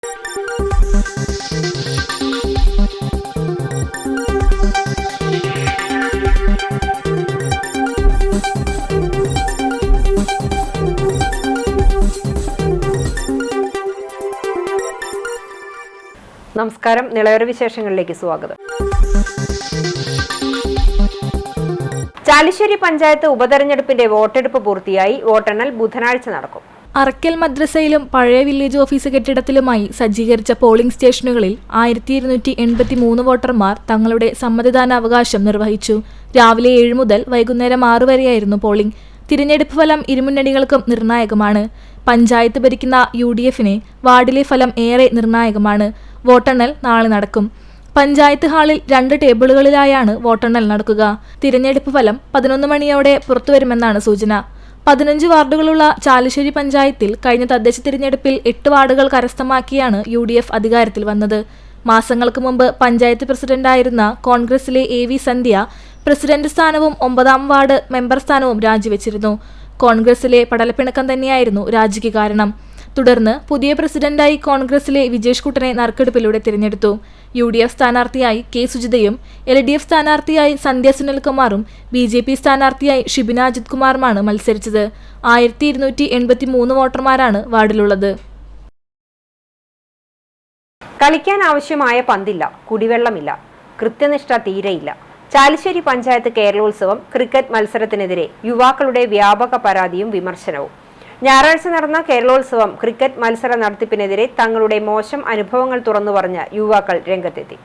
നമസ്കാരം. നിളയോര വിശേഷങ്ങളിലേക്ക് സ്വാഗതം. ചാലിശ്ശേരി പഞ്ചായത്ത് ഉപതെരഞ്ഞെടുപ്പിന്റെ വോട്ടെടുപ്പ് പൂർത്തിയായി. വോട്ടെണ്ണൽ ബുധനാഴ്ച നടക്കും. അറക്കൽ മദ്രസയിലും പഴയ വില്ലേജ് ഓഫീസ് കെട്ടിടത്തിലുമായി സജ്ജീകരിച്ച പോളിംഗ് സ്റ്റേഷനുകളിൽ 1283 വോട്ടർമാർ തങ്ങളുടെ സമ്മതിദാനാവകാശം നിർവഹിച്ചു. രാവിലെ 7 മുതൽ വൈകുന്നേരം 6 വരെയായിരുന്നു പോളിംഗ്. തിരഞ്ഞെടുപ്പ് ഫലം ഇരുമുന്നണികൾക്കും നിർണായകമാണ്. പഞ്ചായത്ത് ഭരിക്കുന്ന UDFന് വാർഡിലെ ഫലം ഏറെ നിർണായകമാണ്. വോട്ടെണ്ണൽ നാളെ നടക്കും. പഞ്ചായത്ത് ഹാളിൽ 2 ടേബിളുകളിലായാണ് വോട്ടെണ്ണൽ നടക്കുക. തിരഞ്ഞെടുപ്പ് ഫലം 11 മണിയോടെ പുറത്തുവരുമെന്നാണ് സൂചന. 15 വാർഡുകളുള്ള ചാലിശ്ശേരി പഞ്ചായത്തിൽ കഴിഞ്ഞ തദ്ദേശ തിരഞ്ഞെടുപ്പിൽ 8 വാർഡുകൾ കരസ്ഥമാക്കിയാണ് UDF അധികാരത്തിൽ വന്നത്. മാസങ്ങൾക്ക് മുമ്പ് പഞ്ചായത്ത് പ്രസിഡന്റായിരുന്ന കോൺഗ്രസിലെ AV സന്ധ്യ പ്രസിഡന്റ് സ്ഥാനവും 9ാം വാർഡ് മെമ്പർ സ്ഥാനവും രാജിവെച്ചിരുന്നു. കോൺഗ്രസിലെ പടലപ്പിണക്കം തന്നെയായിരുന്നു രാജിക്ക് കാരണം. തുടർന്ന് പുതിയ പ്രസിഡന്റായി കോൺഗ്രസിലെ വിജേഷ് കുട്ടനെ നറുക്കെടുപ്പിലൂടെ തിരഞ്ഞെടുത്തു. UDF സ്ഥാനാർത്ഥിയായി K സുജിതയും LDF സ്ഥാനാർത്ഥിയായി സന്ധ്യ സുനിൽകുമാറും BJP സ്ഥാനാർത്ഥിയായി ഷിബിന അജിത് കുമാറുമാണ് മത്സരിച്ചത്. 1283 വോട്ടർമാരാണ് വാർഡിലുള്ളത്. കളിക്കാൻ ആവശ്യമായ പന്തില്ല, കുടിവെള്ളമില്ല, കൃത്യനിഷ്ഠ തീരെയില്ല. ചാലിശ്ശേരി പഞ്ചായത്ത് കേരളോത്സവം ക്രിക്കറ്റ് മത്സരത്തിനെതിരെ യുവാക്കളുടെ വ്യാപക പരാതിയും വിമർശനവും. ഞായറാഴ്ച നടന്ന കേരളോത്സവം ക്രിക്കറ്റ് മത്സര നടത്തിപ്പിനെതിരെ തങ്ങളുടെ മോശം അനുഭവങ്ങൾ തുറന്നു പറഞ്ഞ യുവാക്കൾ രംഗത്തെത്തി.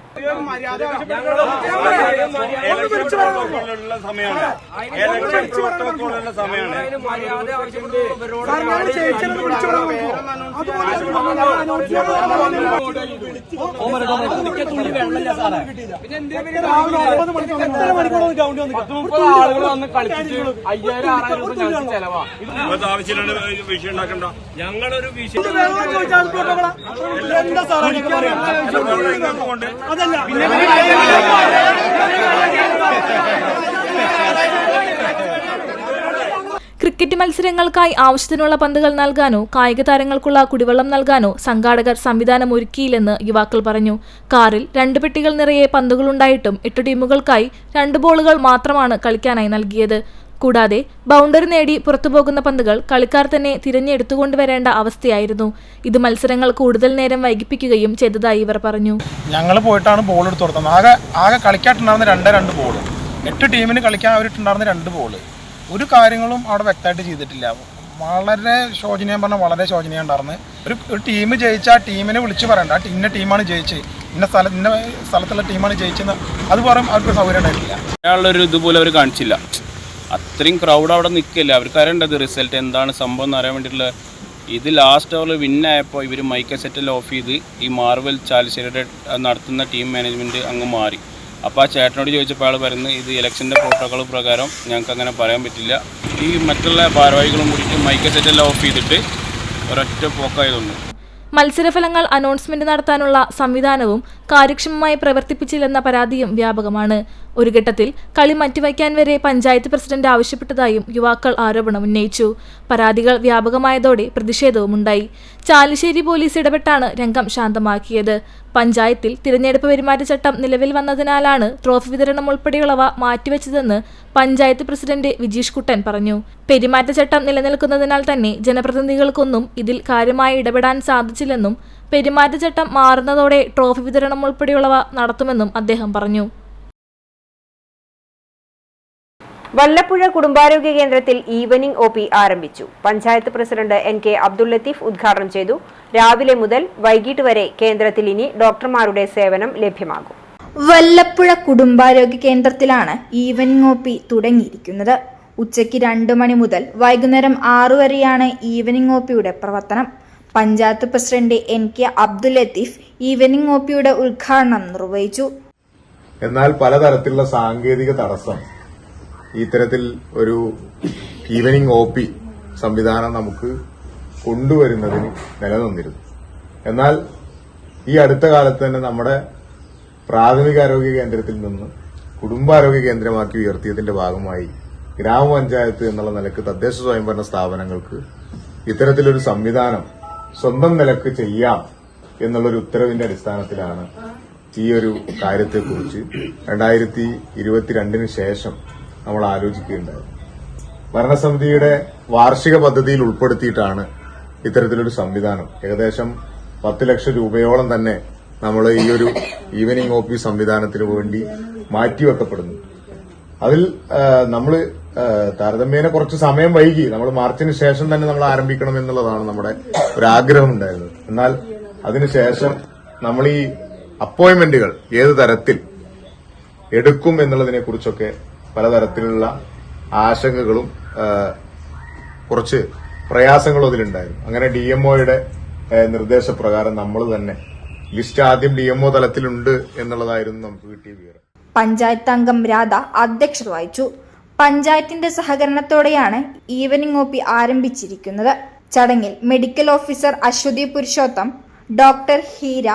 ഞങ്ങളൊരു ക്രിക്കറ്റ് മത്സരങ്ങൾക്കായി ആവശ്യത്തിനുള്ള പന്തുകൾ നൽകാനോ കായിക താരങ്ങൾക്കുള്ള കുടിവെള്ളം നൽകാനോ സംഘാടകർ സംവിധാനം ഒരുക്കിയില്ലെന്ന് യുവാക്കൾ പറഞ്ഞു. കാറിൽ 2 പെട്ടികൾ നിറയെ പന്തുകളുണ്ടായിട്ടും 8 ടീമുകൾക്കായി 2 ബോളുകൾ മാത്രമാണ് കളിക്കാനായി നൽകിയത്. കൂടാതെ ബൗണ്ടറി നേടി പുറത്തുപോകുന്ന പന്തുകൾ കളിക്കാർ തന്നെ തിരഞ്ഞെടുത്തുകൊണ്ടുവരേണ്ട അവസ്ഥയായിരുന്നു. ഇത് മത്സരങ്ങൾ കൂടുതൽ നേരം വൈകിപ്പിക്കുകയും ചെയ്തതായി ഇവർ പറഞ്ഞു. ഞങ്ങൾ പോയിട്ടാണ് ബോൾ എടുത്ത് കൊടുത്തത്. ആകെ കളിക്കാട്ടുണ്ടായിരുന്ന 2 ബോൾ, 8 ടീമിന് കളിക്കാൻ അവരിട്ടുണ്ടായിരുന്ന 2 ബോൾ. ഒരു കാര്യങ്ങളും അവിടെ വ്യക്തമായിട്ട് ചെയ്തിട്ടില്ല. വളരെ ശോചനീയം പറഞ്ഞാൽ വളരെ ശോചനീയം ഉണ്ടായിരുന്നു. ഒരു ടീം ജയിച്ചാൽ ടീമിനെ വിളിച്ച് പറയണ്ട, ഇന്ന ടീമാണ് ജയിച്ചത്, ഇന്ന സ്ഥലത്തുള്ള ടീമാണ് ജയിച്ചെന്ന് അത് പറയാൻ അവർക്ക് സൗകര്യം ഉണ്ടായിട്ടില്ല. അയാളൊരു ഇതുപോലെ അവർ കാണിച്ചില്ല. അത്രയും ക്രൗഡ് അവിടെ നിൽക്കില്ല. അവർക്ക് അറിയേണ്ടത് റിസൾട്ട് എന്താണ് സംഭവം എന്ന് അറിയാൻ വേണ്ടിയിട്ടുള്ള. ഇത് ലാസ്റ്റ് ഓവറിൽ വിന്നായപ്പോൾ ഇവർ മൈക്ക് സെറ്റൽ ഓഫ് ചെയ്ത് ഈ മാർവൽ ചാലിശ്ശേരിയുടെ നടത്തുന്ന ടീം മാനേജ്മെൻറ്റ് അങ്ങ് മാറി. അപ്പോൾ ആ ചേട്ടനോട് ചോദിച്ചപ്പോൾ ആൾ പറയുന്നത് ഇത് ഇലക്ഷൻ്റെ പ്രോട്ടോക്കോൾ പ്രകാരം ഞങ്ങൾക്ക് അങ്ങനെ പറയാൻ പറ്റില്ല. ഈ മറ്റുള്ള ഭാരവാഹികളും കൂടിയിട്ട് മൈക്ക് സെറ്റൽ ഓഫ് ചെയ്തിട്ട് ഒരൊറ്റ പോക്കായതുകൊണ്ട് മത്സരഫലങ്ങൾ അനൗൺസ്മെന്റ് നടത്താനുള്ള സംവിധാനവും കാര്യക്ഷമമായി പ്രവർത്തിപ്പിച്ചില്ലെന്ന പരാതിയും വ്യാപകമാണ്. ഒരു ഘട്ടത്തിൽ കളി മാറ്റിവയ്ക്കാൻ വരെ പഞ്ചായത്ത് പ്രസിഡന്റ് ആവശ്യപ്പെട്ടതായും യുവാക്കൾ ആരോപണം ഉന്നയിച്ചു. പരാതികൾ വ്യാപകമായതോടെ പ്രതിഷേധവുമുണ്ടായി. ചാലിശ്ശേരി പോലീസ് ഇടപെട്ടാണ് രംഗം ശാന്തമാക്കിയത്. പഞ്ചായത്തിൽ തിരഞ്ഞെടുപ്പ് പെരുമാറ്റച്ചട്ടം നിലവിൽ വന്നതിനാലാണ് ട്രോഫി വിതരണം ഉൾപ്പെടെയുള്ളവ മാറ്റിവെച്ചതെന്ന് പഞ്ചായത്ത് പ്രസിഡന്റ് വിജീഷ് കുട്ടൻ പറഞ്ഞു. പെരുമാറ്റച്ചട്ടം നിലനിൽക്കുന്നതിനാൽ തന്നെ ജനപ്രതിനിധികൾക്കൊന്നും ഇതിൽ കാര്യമായി ഇടപെടാൻ സാധിച്ചില്ലെന്നും പെരുമാറ്റച്ചട്ടം മാറുന്നതോടെ ട്രോഫി വിതരണം ഉൾപ്പെടെയുള്ളവ നടത്തുമെന്നും അദ്ദേഹം പറഞ്ഞു. വല്ലപ്പുഴ കുടുംബാരോഗ്യ കേന്ദ്രത്തിൽ ഈവനിംഗ് OP ആരംഭിച്ചു. പഞ്ചായത്ത് പ്രസിഡന്റ് NK അബ്ദുൽ ലത്തീഫ് ഉദ്ഘാടനം ചെയ്തു. രാവിലെ മുതൽ വൈകിട്ട് വരെ കേന്ദ്രത്തിൽ ഇനി ഡോക്ടർമാരുടെ സേവനം ലഭ്യമാകും. വല്ലപ്പുഴ കുടുംബാരോഗ്യ കേന്ദ്രത്തിലാണ് ഈവനിംഗ് OP തുടങ്ങിയിരിക്കുന്നത്. ഉച്ചയ്ക്ക് 2 മണി മുതൽ വൈകുന്നേരം 6 വരെയാണ് ഈവനിംഗ് OPയുടെ പ്രവർത്തനം. Panchayat president NK Abdul Latheef evening OPയുടെ ഉദ്ഘാടനം നിർവഹിച്ചു. എന്നാൽ പലതരത്തിലുള്ള സാങ്കേതിക തടസ്സം ഇത്തരത്തിൽ ഒരു ഈവനിംഗ് OP സംവിധാനം നമുക്ക് കൊണ്ടുവരുന്നതിന് നിലനിന്നിരുന്നു. എന്നാൽ ഈ അടുത്ത കാലത്ത് തന്നെ നമ്മുടെ പ്രാഥമികാരോഗ്യ കേന്ദ്രത്തിൽ നിന്ന് കുടുംബാരോഗ്യ കേന്ദ്രമാക്കി ഉയർത്തിയതിന്റെ ഭാഗമായി ഗ്രാമപഞ്ചായത്ത് എന്നുള്ള നിലക്ക് തദ്ദേശ സ്വയംഭരണ സ്ഥാപനങ്ങൾക്ക് ഇത്തരത്തിലൊരു സംവിധാനം സ്വന്തം നിലക്ക് ചെയ്യാം എന്നുള്ളൊരു ഉത്തരവിന്റെ അടിസ്ഥാനത്തിലാണ് ഈ ഒരു കാര്യത്തെക്കുറിച്ച് 2022 ശേഷം നമ്മൾ ആലോചിക്കുകയുണ്ടായത്. ഭരണസമിതിയുടെ വാർഷിക പദ്ധതിയിൽ ഉൾപ്പെടുത്തിയിട്ടാണ് ഇത്തരത്തിലൊരു സംവിധാനം. ഏകദേശം 10 ലക്ഷം രൂപയോളം തന്നെ നമ്മൾ ഈ ഒരു ഈവനിംഗ് OP സംവിധാനത്തിന് വേണ്ടി മാറ്റിവെക്കപ്പെടുന്നു. അതിൽ നമ്മൾ താരതമ്യേന കുറച്ച് സമയം വൈകി. നമ്മൾ മാർച്ചിന് ശേഷം തന്നെ നമ്മൾ ആരംഭിക്കണം എന്നുള്ളതാണ് നമ്മുടെ ഒരു ആഗ്രഹം ഉണ്ടായിരുന്നത്. എന്നാൽ അതിനുശേഷം നമ്മൾ ഈ അപ്പോയിന്റ്മെന്റുകൾ ഏത് തരത്തിൽ എടുക്കും എന്നുള്ളതിനെ കുറിച്ചൊക്കെ പലതരത്തിലുള്ള ആശങ്കകളും കുറച്ച് പ്രയാസങ്ങളും അതിലുണ്ടായിരുന്നു. അങ്ങനെ DMOയുടെ നിർദ്ദേശപ്രകാരം നമ്മൾ തന്നെ ലിസ്റ്റ് ആദ്യം DMO തലത്തിലുണ്ട് എന്നുള്ളതായിരുന്നു നമുക്ക് കിട്ടിയ വിവരം. പഞ്ചായത്ത് അംഗം രാധ അധ്യക്ഷത വഹിച്ചു. പഞ്ചായത്തിന്റെ സഹകരണത്തോടെയാണ് ഈവനിംഗ് OP ആരംഭിച്ചിരിക്കുന്നത്. ചടങ്ങിൽ medical officer Aswathy Purushotham, doctor Heera,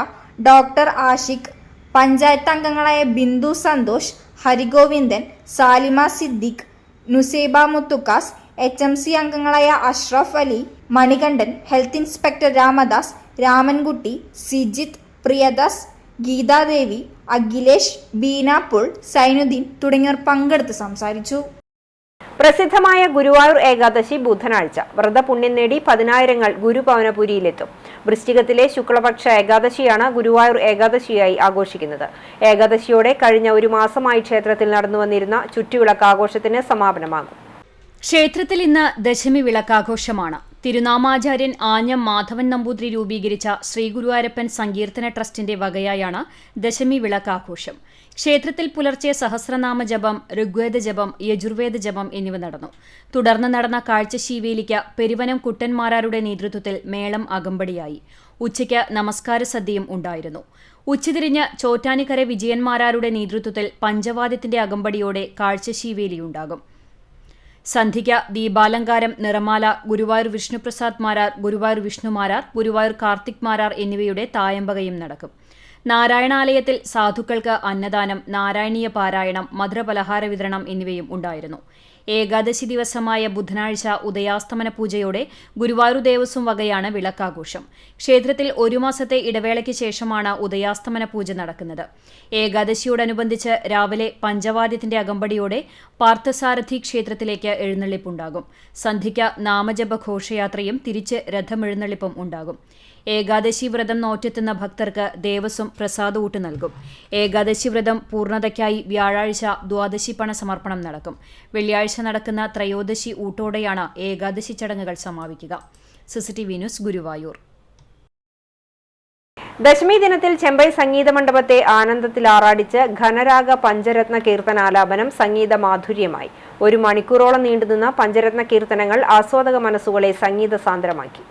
doctor Ashiq, panchayat അംഗങ്ങളായ ബിന്ദു സന്തോഷ്, ഹരിഗോവിന്ദൻ, സാലിമ സിദ്ദിഖ്, നുസൈബ മുത്തുക്കാസ്, HMC അംഗങ്ങളായ അഷ്റഫ് അലി, മണികണ്ഠൻ, ഹെൽത്ത് ഇൻസ്പെക്ടർ രാമദാസ്, രാമൻകുട്ടി, സിജിത്ത്, പ്രിയദാസ്, ഗീതാദേവി, അഖിലേഷ്, ബീനാപുൾ, സൈനുദ്ദീൻ തുടങ്ങിയവർ പങ്കെടുത്ത് സംസാരിച്ചു. പ്രസിദ്ധമായ ഗുരുവായൂർ ഏകാദശി ബുധനാഴ്ച. വ്രതപുണ്യം നേടി 10,000 ഗുരുഭവനപുരിയിലെത്തും. വൃശ്ചികത്തിലെ ശുക്ലപക്ഷ ഏകാദശിയാണ് ഗുരുവായൂർ ഏകാദശിയായി ആഘോഷിക്കുന്നത്. ഏകാദശിയോടെ കഴിഞ്ഞ ഒരു മാസമായി ക്ഷേത്രത്തിൽ നടന്നുവന്നിരുന്ന ചുറ്റുവിളക്ക് ആഘോഷത്തിന് സമാപനമാകും. ക്ഷേത്രത്തിൽ ഇന്ന് ദശമി വിളക്കാഘോഷമാണ്. തിരുനാമാചാര്യൻ ആഞ്ഞം മാധവൻ നമ്പൂതിരി രൂപീകരിച്ച ശ്രീഗുരുവായൂരപ്പൻ സങ്കീർത്തന ട്രസ്റ്റിന്റെ വകയായാണ് ദശമി വിളക്കാഘോഷം. ക്ഷേത്രത്തിൽ പുലർച്ചെ സഹസ്രനാമ ജപം, ഋഗ്വേദ ജപം, യജുർവേദ ജപം എന്നിവ നടന്നു. തുടർന്ന് നടന്ന കാഴ്ചശീവേലിക്ക് പെരുവനം കുട്ടന്മാരാരുടെ നേതൃത്വത്തിൽ മേളം അകമ്പടിയായി. ഉച്ചയ്ക്ക് നമസ്കാര സദ്യയും ഉണ്ടായിരുന്നു. ഉച്ചതിരിഞ്ഞ് ചോറ്റാനിക്കര വിജയന്മാരാരുടെ നേതൃത്വത്തിൽ പഞ്ചവാദ്യത്തിന്റെ അകമ്പടിയോടെ കാഴ്ചശീവേലിയുണ്ടാകും. സന്ധ്യയ്ക്ക് ദീപാലങ്കാരം, നിറമാല, ഗുരുവായൂർ വിഷ്ണുപ്രസാദ് മാരാർ, ഗുരുവായൂർ വിഷ്ണുമാരാർ, ഗുരുവായൂർ കാർത്തിക് മാരാർ എന്നിവയുടെ തായമ്പകയും നടക്കും. നാരായണാലയത്തിൽ സാധുക്കൾക്ക് അന്നദാനം, നാരായണീയ പാരായണം, മധുരപലഹാര വിതരണം എന്നിവയും ഉണ്ടായിരുന്നു. ഏകാദശി ദിവസമായ ബുധനാഴ്ച ഉദയാസ്തമന പൂജയോടെ ഗുരുവായൂർ ദേവസ്വം വകയാണ് വിളക്കാഘോഷം. ക്ഷേത്രത്തിൽ 1 മാസത്തെ ഇടവേളയ്ക്ക് ശേഷമാണ് ഉദയാസ്തമന പൂജ നടക്കുന്നത്. ഏകാദശിയോടനുബന്ധിച്ച് രാവിലെ പഞ്ചവാദ്യത്തിന്റെ അകമ്പടിയോടെ പാർത്ഥസാരഥി ക്ഷേത്രത്തിലേക്ക് എഴുന്നള്ളിപ്പുണ്ടാകും. സന്ധ്യയ്ക്ക് നാമജപ ഘോഷയാത്രയും തിരിച്ച് രഥമെഴുന്നള്ളിപ്പും ഉണ്ടാകും. ഏകാദശി വ്രതം നോറ്റെത്തുന്ന ഭക്തർക്ക് ദേവസ്വം പ്രസാദൂട്ട് നൽകും. ഏകാദശി വ്രതം പൂർണ്ണതയ്ക്കായി വ്യാഴാഴ്ച ദ്വാദശി പണ സമർപ്പണം നടക്കും. വെള്ളിയാഴ്ച നടക്കുന്ന ത്രയോദശി ഊട്ടോടെയാണ് ഏകാദശി ചടങ്ങുകൾ സമാപിക്കുക. CCTV news, Guruvayur. ദശമി ദിനത്തിൽ ചെമ്പൈ സംഗീത മണ്ഡപത്തെ ആനന്ദത്തിൽ ആറാടിച്ച് ഘനരാഗ പഞ്ചരത്ന കീർത്തനാലാപനം സംഗീത മാധുര്യമായി. 1 മണിക്കൂറോളം നീണ്ടുനിന്ന പഞ്ചരത്ന കീർത്തനങ്ങൾ ആസ്വാദക മനസ്സുകളെ സംഗീത സാന്ദ്രമാക്കി.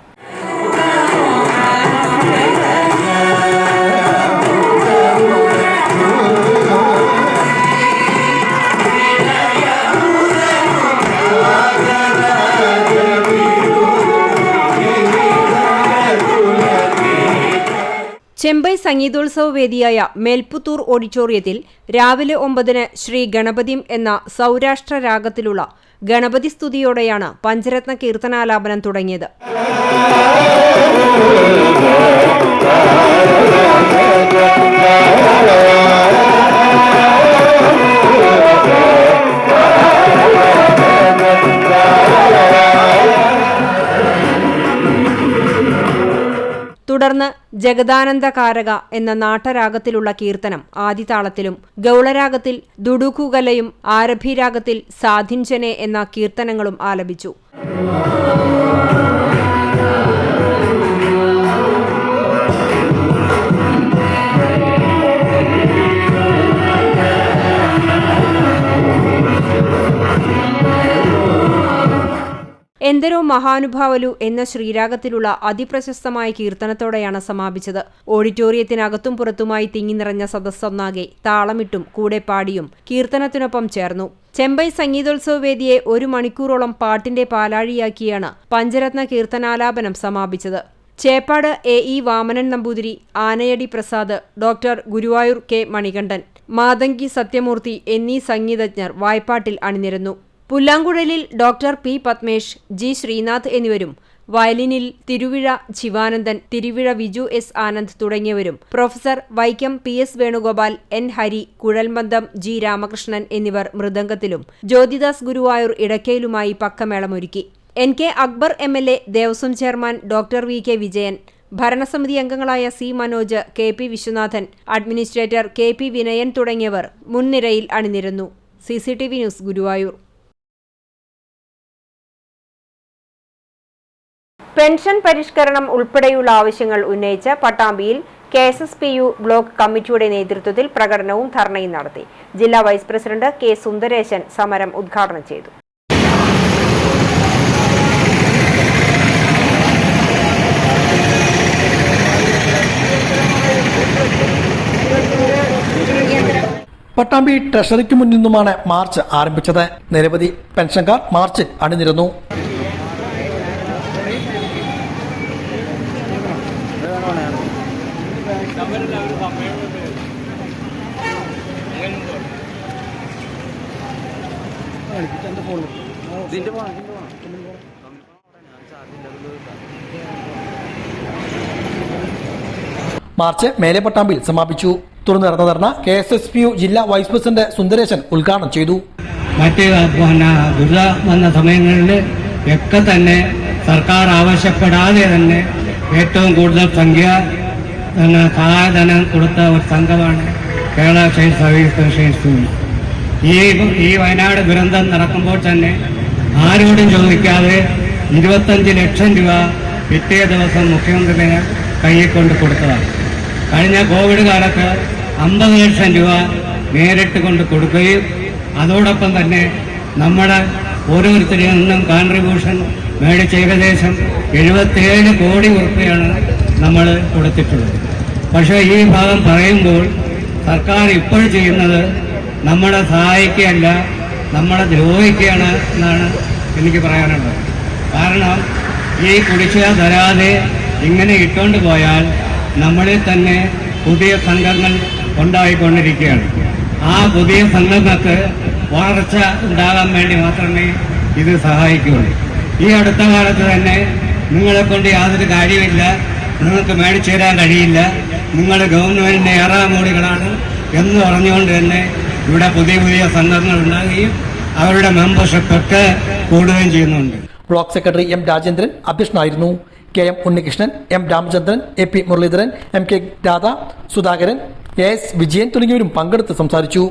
ചെമ്പൈ സംഗീതോത്സവ വേദിയായ മേൽപ്പുത്തൂർ ഓഡിറ്റോറിയത്തിൽ രാവിലെ 9-ന് ശ്രീ ഗണപതിം എന്ന സൗരാഷ്ട്ര രാഗത്തിലുള്ള ഗണപതി സ്തുതിയോടെയാണ് പഞ്ചരത്ന കീർത്തനാലാപനം തുടങ്ങിയത്. തുടർന്ന് ജഗദാനന്ദകാരക എന്ന നാട്ടരാഗത്തിലുള്ള കീർത്തനം ആദിതാളത്തിലും, ഗൗളരാഗത്തിൽ ദുഡുക്കുകലയും, ആരഭിരാഗത്തിൽ സാധിഞ്ചനെ എന്ന കീർത്തനങ്ങളും ആലപിച്ചു. എന്ദരോ മഹാനുഭാവലു എന്ന ശ്രീരാഗത്തിലുള്ള അതിപ്രശസ്തമായ കീർത്തനത്തോടെയാണ് സമാപിച്ചത്. ഓഡിറ്റോറിയത്തിനകത്തും പുറത്തുമായി തിങ്ങി നിറഞ്ഞ സദസ്സൊന്നാകെ താളമിട്ടും കൂടെ പാടിയും കീർത്തനത്തിനൊപ്പം ചേർന്നു. ചെമ്പൈ സംഗീതോത്സവ വേദിയെ 1 മണിക്കൂറോളം പാട്ടിന്റെ പാലാഴിയാക്കിയാണ് പഞ്ചരത്ന കീർത്തനാലാപനം സമാപിച്ചത്. Cheppad AE Vamanan Namboothiri, Anayadi Prasad, doctor Guruvayur K Manikandan, Mathangi Sathyamoorthy എന്നീ സംഗീതജ്ഞർ വായ്പാട്ടിൽ അണിനിരന്നു. പുല്ലാങ്കുഴലിൽ doctor P Padmesh, G Sreenath എന്നിവരും വയലിനിൽ തിരുവിഴ ശിവാനന്ദൻ, തിരുവിഴ വിജു എസ് ആനന്ദ് തുടങ്ങിയവരും professor Vaikom PS Venugopal, N Hari, കുഴൽമന്ദം G രാമകൃഷ്ണൻ എന്നിവർ മൃദംഗത്തിലും ജ്യോതിദാസ് ഗുരുവായൂർ ഇടയ്ക്കയിലുമായി പക്കമേളമൊരുക്കി. NK Akbar MLA, Devaswom chairman doctor VK Vijayan, ഭരണസമിതി അംഗങ്ങളായ C Manoj, KP Viswanathan, administrator KP Vinayan തുടങ്ങിയവർ മുൻനിരയിൽ അണിനിരന്നു. CCTV news, Guruvayur. പെൻഷൻ പരിഷ്കരണം ഉൾപ്പെടെയുള്ള ആവശ്യങ്ങൾ ഉന്നയിച്ച് പട്ടാമ്പിയിൽ KSSPU ബ്ലോക്ക് കമ്മിറ്റിയുടെ നേതൃത്വത്തിൽ പ്രകടനവും ധർണയും നടത്തി. ജില്ലാ വൈസ് പ്രസിഡന്റ് K സുന്ദരേശൻ സമരം ഉദ്ഘാടനം ചെയ്തു. പട്ടാമ്പി ട്രഷറിക്ക് മുന്നിൽ നിന്നുമാണ് മാർച്ച് ആരംഭിച്ചത്. നിരവധി പെൻഷൻകാർ മാർച്ചിൽ അണിനിരന്നു. മാർച്ച് മേലെ പട്ടാമ്പിയിൽ സമാപിച്ചു. തുടർന്ന് നടന്ന ധർണ KSSPU ജില്ലാ വൈസ് പ്രസിഡന്റ് സുന്ദരേശൻ ഉദ്ഘാടനം ചെയ്തു. മറ്റ് ദുരിത വന്ന സമയങ്ങളിൽ ഒക്കെ തന്നെ സർക്കാർ ആവശ്യപ്പെടാതെ തന്നെ ഏറ്റവും കൂടുതൽ സംഖ്യ സഹായധനം കൊടുത്ത ഒരു സംഘമാണ് Kerala state service pension institute. ഈ വയനാട് ദുരന്തം നടക്കുമ്പോൾ തന്നെ ആരോടും ചോദിക്കാതെ 25 ലക്ഷം രൂപ പിറ്റേ ദിവസം മുഖ്യമന്ത്രിയെ കയ്യിൽ കൊണ്ട് കൊടുത്തതാണ്. കഴിഞ്ഞ കോവിഡ് കാലത്ത് 50 ലക്ഷം രൂപ നേരിട്ട് കൊണ്ട് കൊടുക്കുകയും അതോടൊപ്പം തന്നെ നമ്മുടെ ഓരോരുത്തരിൽ നിന്നും കോൺട്രിബ്യൂഷൻ മേടിച്ച് ഏകദേശം 77 കോടി രൂപയാണ് നമ്മൾ കൊടുത്തിട്ടുള്ളത്. പക്ഷേ ഈ ഭാഗം പറയുമ്പോൾ സർക്കാർ ഇപ്പോൾ ചെയ്യുന്നത് നമ്മളെ സഹായിക്കുകയല്ല, നമ്മളെ ദ്രോഹിക്കുകയാണ് എന്നാണ് എനിക്ക് പറയാനുള്ളത്. കാരണം ഈ കുടിശ്ശിക തരാതെ ഇങ്ങനെ ഇട്ടുകൊണ്ട് പോയാൽ നമ്മളിൽ തന്നെ പുതിയ സംഘങ്ങൾ ഉണ്ടായിക്കൊണ്ടിരിക്കുകയാണ്. ആ പുതിയ സംഘങ്ങൾക്ക് വളർച്ച ഉണ്ടാകാൻ വേണ്ടി മാത്രമേ ഇത് സഹായിക്കുകയുള്ളൂ. ഈ അടുത്ത കാലത്ത് തന്നെ നിങ്ങളെ കൊണ്ട് യാതൊരു കാര്യമില്ല, നിങ്ങൾക്ക് മേടിച്ചു തരാൻ കഴിയില്ല, നിങ്ങൾ ഗവൺമെൻറ്റിൻ്റെ ഏറാമൂടികളാണ് എന്ന് പറഞ്ഞുകൊണ്ട് തന്നെ ഇവിടെ പുതിയ പുതിയ സംഘങ്ങൾ ഉണ്ടാകുകയും അവരുടെ മെമ്പർഷിപ്പ് ഒക്കെ കൂടുകയും ചെയ്യുന്നുണ്ട്. ബ്ലോക്ക് സെക്രട്ടറി M രാജേന്ദ്രൻ അധ്യക്ഷനായിരുന്നു. KM Unnikrishnan, M Ramachandran, AP Muraleedharan, MK Radha, Sudhakaran, AS Vijayan തുടങ്ങിയവരും പങ്കെടുത്ത് സംസാരിച്ചു.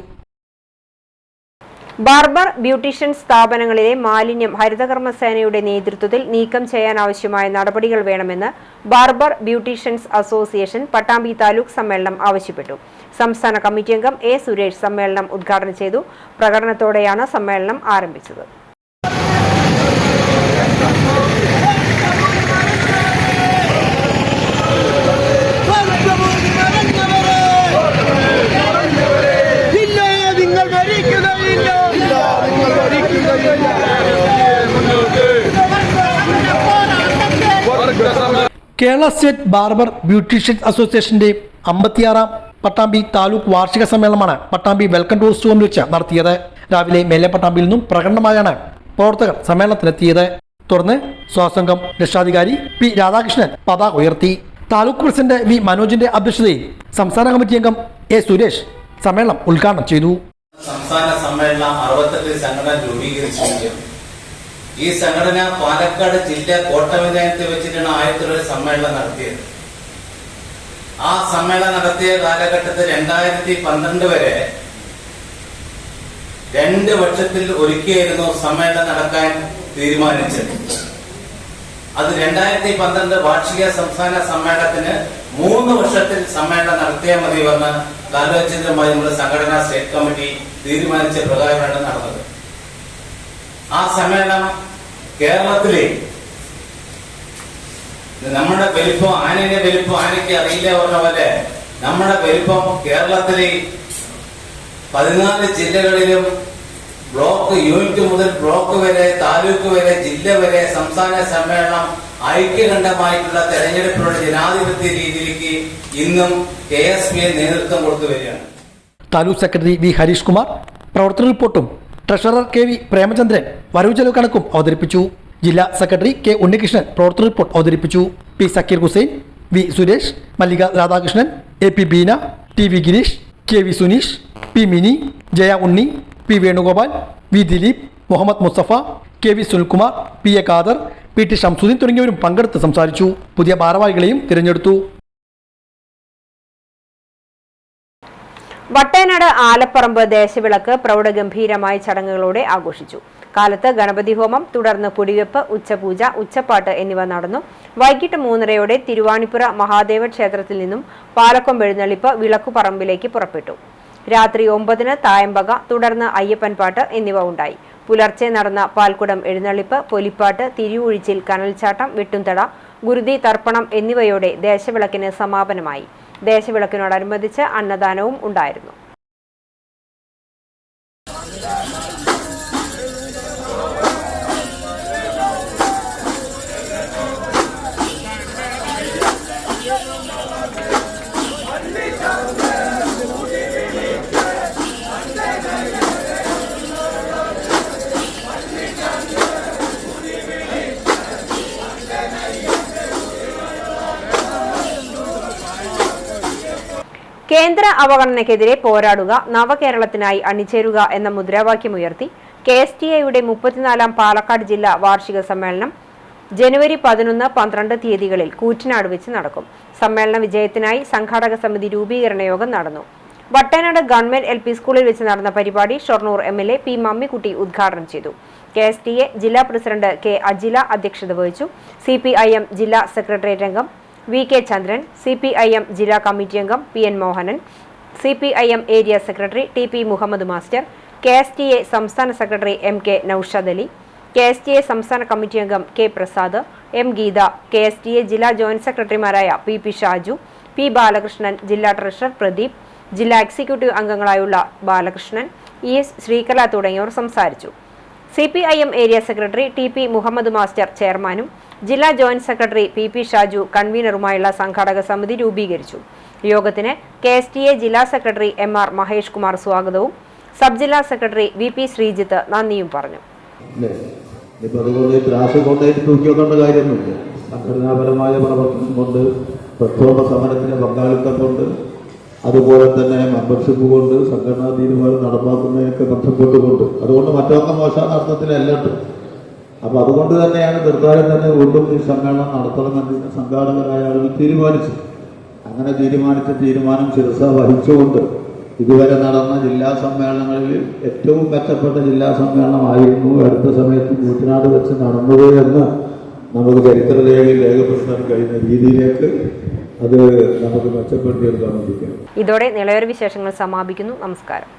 ബാർബർ, ബ്യൂട്ടീഷ്യൻ സ്ഥാപനങ്ങളിലെ മാലിന്യം ഹരിതകർമ്മസേനയുടെ നേതൃത്വത്തിൽ നീക്കം ചെയ്യാനാവശ്യമായ നടപടികൾ വേണമെന്ന് barber beauticians association Pattambi taluk സമ്മേളനം ആവശ്യപ്പെട്ടു. സംസ്ഥാന കമ്മിറ്റി അംഗം A സുരേഷ് സമ്മേളനം ഉദ്ഘാടനം ചെയ്തു. പ്രകടനത്തോടെയാണ് സമ്മേളനം ആരംഭിച്ചത്. കേരള സ്റ്റേറ്റ് ബാർബർ ബ്യൂട്ടീഷ്യൻസ് അസോസിയേഷന്റെ 56ാം പട്ടാമ്പി താലൂക്ക് വാർഷിക സമ്മേളനമാണ് പട്ടാമ്പി വെൽക്കം ടൂറിസ്റ്റ് ഹോമിൽ വെച്ച് നടത്തിയത്. രാവിലെ മേലെ പട്ടാമ്പിയിൽ നിന്നും പ്രകടനമായാണ് പ്രവർത്തകർ സമ്മേളനത്തിലെത്തിയത്. തുടർന്ന് സ്വാസംഘം രക്ഷാധികാരി P രാധാകൃഷ്ണൻ പതാക ഉയർത്തി. താലൂക്ക് പ്രസിഡന്റ് V മനോജിന്റെ അധ്യക്ഷതയിൽ സംസ്ഥാന കമ്മിറ്റി അംഗം A സുരേഷ് സമ്മേളനം ഉദ്ഘാടനം ചെയ്തു. സംസ്ഥാന സമ്മേളനം 68 സംഘടന രൂപീകരിച്ചിരിക്കും. ഈ സംഘടന പാലക്കാട് ജില്ല കോട്ടവിനയത്തിൽ വെച്ചിട്ടാണ് 1001 സമ്മേളനം നടത്തിയത്. ആ സമ്മേളനം നടത്തിയ കാലഘട്ടത്തിൽ 2012 വരെ 2 വർഷത്തിൽ ഒരിക്കലായിരുന്നു സമ്മേളനം നടക്കാൻ തീരുമാനിച്ചത്. അത് 2012 വാർഷിക സംസ്ഥാന സമ്മേളനത്തിന് 3 വർഷത്തിൽ സമ്മേളനം നടത്തിയാൽ മതി എന്ന് കാലോചിതമായി നമ്മുടെ സംഘടനാ സ്റ്റേറ്റ് കമ്മിറ്റി തീരുമാനിച്ച പ്രകാരമാണ് നടന്നത്. ആ സമ്മേളനം കേരളത്തിലെ നമ്മുടെ വലിപ്പം ആനയുടെ വലിപ്പം ആനയ്ക്ക് അറിയില്ല പറഞ്ഞ പോലെ നമ്മുടെ വലിപ്പം കേരളത്തിലെ 14 ജില്ലകളിലും ബ്ലോക്ക് യൂണിറ്റ് മുതൽ ബ്ലോക്ക് വരെ താലൂക്ക് വരെ ജില്ല വരെ സംസ്ഥാന സമ്മേളനം ഐക്യകണ്ഠമായിട്ടുള്ള തെരഞ്ഞെടുപ്പിലുള്ള ജനാധിപത്യ രീതിയിലേക്ക് ഇന്നും KSPA നേതൃത്വം കൊടുത്തു വരികയാണ്. താലൂക്ക് സെക്രട്ടറി V ഹരീഷ് കുമാർ പ്രവർത്തന റിപ്പോർട്ടും ട്രഷറർ KV പ്രേമചന്ദ്രൻ വരവ് ചെലവ് കണക്കും അവതരിപ്പിച്ചു. ജില്ലാ സെക്രട്ടറി കെ ഉണ്ണികൃഷ്ണൻ പ്രവർത്തന റിപ്പോർട്ട് അവതരിപ്പിച്ചു. P Zakir Hussain, V Suresh, Mallika Radhakrishnan, A P Beena, T V Gireesh, K V Suneesh, P Mini, Jaya Unni, P Venugopal, V Dileep, Muhammad Musthafa, K V Sunilkumar, P A Khader, P T Shamsudheen തുടങ്ങിയവരും പങ്കെടുത്ത് സംസാരിച്ചു. പുതിയ ഭാരവാഹികളെയും തിരഞ്ഞെടുത്തു. വട്ടേനാട് ആലപ്പറമ്പ് ദേശവിളക്ക് പ്രൗഢഗംഭീരമായ ചടങ്ങുകളോടെ ആഘോഷിച്ചു. കാലത്ത് ഗണപതി ഹോമം, തുടർന്ന് കുടിവെപ്പ്, ഉച്ചപൂജ, ഉച്ചപ്പാട്ട് എന്നിവ നടന്നു. വൈകിട്ട് 3:30 തിരുവാണിപ്പുറ മഹാദേവ ക്ഷേത്രത്തിൽ നിന്നും പാലക്കൊമ്പ് എഴുന്നള്ളിപ്പ് വിളക്കുപറമ്പിലേക്ക് പുറപ്പെട്ടു. രാത്രി 9 തായമ്പക, തുടർന്ന് അയ്യപ്പൻ പാട്ട് എന്നിവ ഉണ്ടായി. പുലർച്ചെ നടന്ന പാൽക്കുടം എഴുന്നള്ളിപ്പ്, പൊലിപ്പാട്ട്, തിരിയൊഴിച്ചിൽ, കനൽച്ചാട്ടം, വെട്ടുംതട, ഗുരുതി തർപ്പണം എന്നിവയോടെ ദേശവിളക്കിന് സമാപനമായി. ദേശവിളക്കിനോടനുബന്ധിച്ച് അന്നദാനവും ഉണ്ടായിരുന്നു. കേന്ദ്ര അവഗണനയ്ക്കെതിരെ പോരാടുക, നവകേരളത്തിനായി അണിചേരുക എന്ന മുദ്രാവാക്യമുയർത്തി KSTAയുടെ 34ാം പാലക്കാട് ജില്ലാ വാർഷിക സമ്മേളനം ജനുവരി 11, 12 തീയതികളിൽ കൂറ്റനാട് വെച്ച് നടക്കും. സമ്മേളന വിജയത്തിനായി സംഘാടക സമിതി രൂപീകരണ യോഗം നടന്നു. വട്ടേനാട് ഗവൺമെന്റ് LP സ്കൂളിൽ വെച്ച് നടന്ന പരിപാടി ഷൊർണൂർ MLA പി മമ്മിക്കുട്ടി ഉദ്ഘാടനം ചെയ്തു. KSTA ജില്ലാ പ്രസിഡന്റ് കെ അജില അധ്യക്ഷത വഹിച്ചു. CPIM ജില്ലാ സെക്രട്ടേറിയറ്റ് അംഗം VK ചന്ദ്രൻ, CPIM ജില്ലാ കമ്മിറ്റി അംഗം PN Mohanan, CPIM area secretary TP Muhammad master, KSTA സംസ്ഥാന സെക്രട്ടറി MK നൌഷാദ് അലി, KSTA സംസ്ഥാന കമ്മിറ്റി അംഗം K Prasad, M Geetha, KSTA ജില്ലാ ജോയിന്റ് സെക്രട്ടറിമാരായ PP ഷാജു, P ബാലകൃഷ്ണൻ, ജില്ലാ ട്രഷറർ പ്രദീപ്, ജില്ലാ എക്സിക്യൂട്ടീവ് അംഗങ്ങളായുള്ള ബാലകൃഷ്ണൻ, ES ശ്രീകല തുടങ്ങിയവർ സംസാരിച്ചു. CPIM area secretary TP Muhammad master ചെയർമാനും ജില്ലാ ജോയിന്റ് സെക്രട്ടറി PP ഷാജു കൺവീനറുമായുള്ള സംഘാടക സമിതി രൂപീകരിച്ചു. യോഗത്തിന് KSTA ജില്ലാ സെക്രട്ടറി MR മഹേഷ് കുമാർ സ്വാഗതവും സബ് ജില്ലാ സെക്രട്ടറി VP ശ്രീജിത്ത് നന്ദിയും പറഞ്ഞു. സംഘടനാപരമായ പ്രവർത്തനം കൊണ്ട്, പ്രക്ഷോഭ സമരത്തിന് പങ്കാളിത്തം കൊണ്ട്, അതുപോലെ തന്നെ മെമ്പർഷിപ്പ് കൊണ്ട്, സംഘടനാ തീരുമാനം നടപ്പാക്കുന്നതിനൊക്കെ ബന്ധപ്പെട്ടുകൊണ്ട്, അതുകൊണ്ട് മറ്റൊക്കെ മോശം അർത്ഥത്തിലല്ല. അപ്പൊ അതുകൊണ്ട് തന്നെയാണ് നിർദ്ദേശം തന്നെ വീണ്ടും ഈ സമ്മേളനം നടത്തണമെന്ന് സംഘാടകരായ ആളുകൾ തീരുമാനിച്ചു. അങ്ങനെ തീരുമാനം ശിരസ വഹിച്ചുകൊണ്ട് ഇതുവരെ നടന്ന ജില്ലാ സമ്മേളനങ്ങളിൽ ഏറ്റവും മെച്ചപ്പെട്ട ജില്ലാ സമ്മേളനമായിരുന്നു അടുത്ത സമയത്ത് കൂറ്റനാട് വെച്ച് നടന്നത് എന്ന് നമുക്ക് ചരിത്രരേഖയിൽ രേഖപ്പെടുത്താൻ കഴിയുന്ന രീതിയിലേക്ക് അത് നമുക്ക് മെച്ചപ്പെടുത്തിയെടുക്കാൻ വേണ്ടിയിട്ടാണ്. ഇതോടെ നിളയൊരു വിശേഷങ്ങൾ സമാപിക്കുന്നു. നമസ്കാരം.